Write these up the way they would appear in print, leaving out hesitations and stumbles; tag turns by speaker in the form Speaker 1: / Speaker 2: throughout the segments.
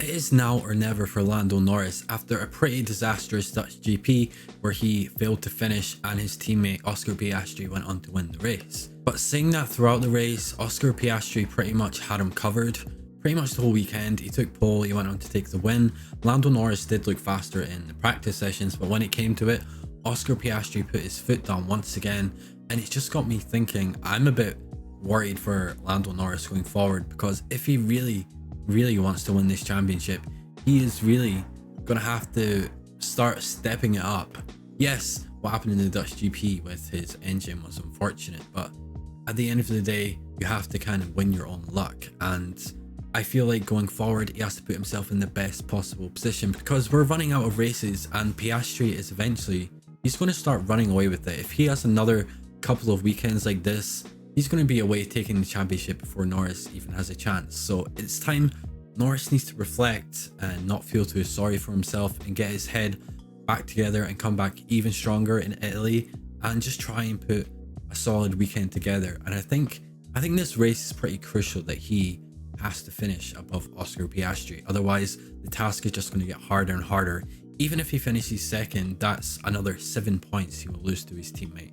Speaker 1: It is now or never for Lando Norris after a pretty disastrous Dutch GP where he failed to finish and his teammate Oscar Piastri went on to win the race. But saying that, throughout the race, Oscar Piastri pretty much had him covered. Pretty much the whole weekend, he took pole, he went on to take the win. Lando Norris did look faster in the practice sessions, but when it came to it, Oscar Piastri put his foot down once again, and it just got me thinking. I'm a bit worried for Lando Norris going forward, because if he really wants to win this championship, he is really gonna have to start stepping it up. Yes, what happened in the Dutch GP with his engine was unfortunate, but at the end of the day, you have to kind of win your own luck, and I feel like going forward he has to put himself in the best possible position, because we're running out of races and Piastri is eventually, he's going to start running away with it. If he has another couple of weekends like this, he's going to be away taking the championship before Norris even has a chance. So it's time Norris needs to reflect and not feel too sorry for himself and get his head back together and come back even stronger in Italy and just try and put a solid weekend together. And I think this race is pretty crucial that he has to finish above Oscar Piastri. Otherwise, the task is just going to get harder and harder. Even if he finishes second, that's another 7 points he will lose to his teammate.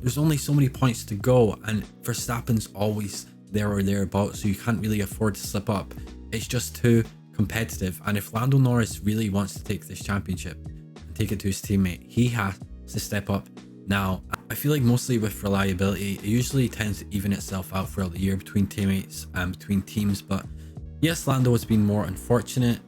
Speaker 1: There's only so many points to go, and Verstappen's always there or thereabouts, so you can't really afford to slip up. It's just too competitive, and if Lando Norris really wants to take this championship and take it to his teammate, he has to step up now. I feel like mostly with reliability, it usually tends to even itself out throughout the year between teammates and between teams, but yes, Lando has been more unfortunate.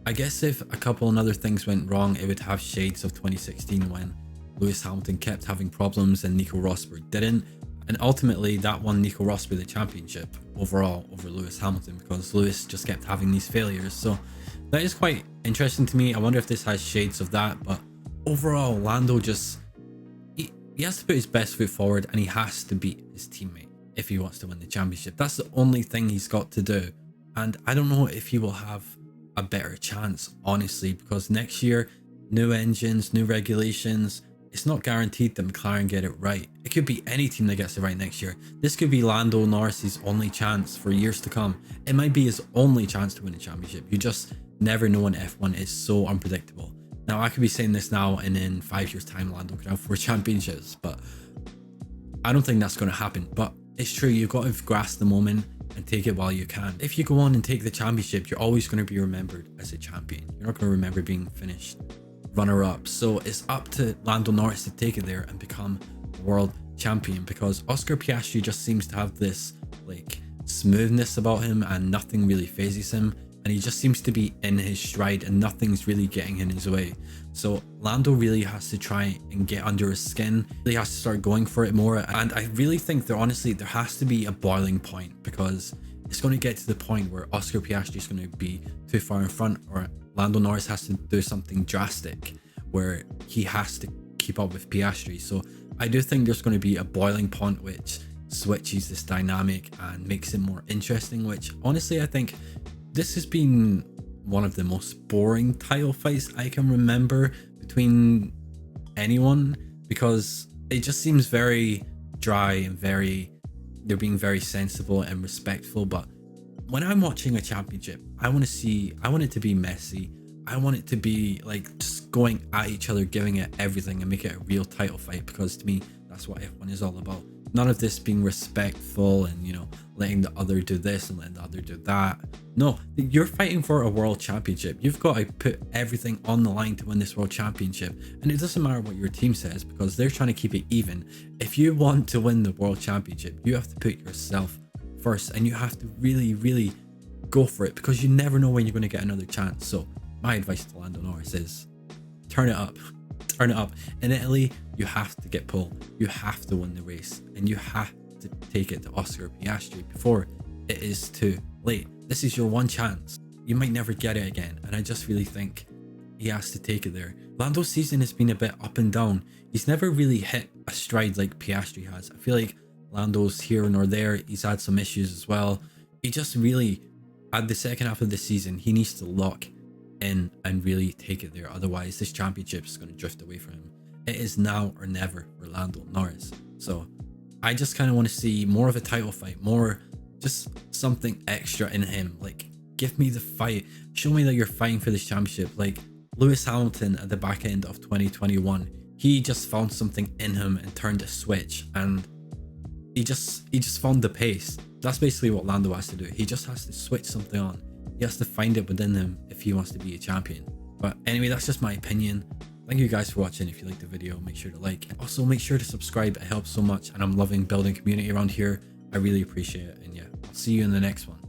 Speaker 1: I guess if a couple and other things went wrong, it would have shades of 2016 when Lewis Hamilton kept having problems and Nico Rosberg didn't, and ultimately that won Nico Rosberg the championship overall over Lewis Hamilton, because Lewis just kept having these failures. So that is quite interesting to me. I wonder if this has shades of that, but overall Lando just he has to put his best foot forward, and he has to beat his teammate if he wants to win the championship. That's the only thing he's got to do, and I don't know if he will have a better chance, honestly, because next year, new engines, new regulations, it's not guaranteed that McLaren get it right. It could be any team that gets it right next year. This could be Lando Norris's only chance for years to come. It might be his only chance to win a championship. You just never know in F1. It's so unpredictable. Now, I could be saying this now, and in 5 years time Lando could have 4 championships, but I don't think that's going to happen. But it's true, you've got to grasp the moment and take it while you can. If you go on and take the championship, you're always going to be remembered as a champion. You're not going to remember being finished runner-up. So it's up to Lando Norris to take it there and become world champion, because Oscar Piastri just seems to have this like smoothness about him and nothing really phases him, and he just seems to be in his stride and nothing's really getting in his way. So Lando really has to try and get under his skin. He has to start going for it more, and I really think that honestly there has to be a boiling point, because it's going to get to the point where Oscar Piastri is going to be too far in front, or Lando Norris has to do something drastic where he has to keep up with Piastri. So I do think there's going to be a boiling point which switches this dynamic and makes it more interesting, which honestly I think this has been one of the most boring title fights I can remember between anyone, because it just seems very dry and they're being very sensible and respectful. But when I'm watching a championship, I want it to be messy. I want it to be like just going at each other, giving it everything, and make it a real title fight, because to me that's what F1 is all about. None of this being respectful and, you know, letting the other do this and letting the other do that. No, you're fighting for a world championship. You've got to put everything on the line to win this world championship, and it doesn't matter what your team says, because they're trying to keep it even. If you want to win the world championship, you have to put yourself first, and you have to really go for it, because you never know when you're going to get another chance. So my advice to Lando Norris is turn it up. Turn it up. In Italy, you have to get pole. You have to win the race, and you have to take it to Oscar Piastri before it is too late. This is your one chance. You might never get it again, and I just really think he has to take it there. Lando's season has been a bit up and down. He's never really hit a stride like Piastri has. I feel like Lando's here nor there. He's had some issues as well. He just really, at the second half of the season, he needs to lock in and really take it there. Otherwise, this championship is going to drift away from him. It is now or never for Lando Norris. So I just kind of want to see more of a title fight, more just something extra in him. Like Give me the fight. Show me that you're fighting for this championship. Like Lewis Hamilton at the back end of 2021, he just found something in him and turned a switch, and he just found the pace. That's basically what Lando has to do. He just has to switch something on. He has to find it within him if he wants to be a champion. But anyway, that's just my opinion. Thank you guys for watching. If you liked the video, make sure to like. Also, make sure to subscribe. It helps so much, and I'm loving building community around here. I really appreciate it. And yeah, I'll see you in the next one.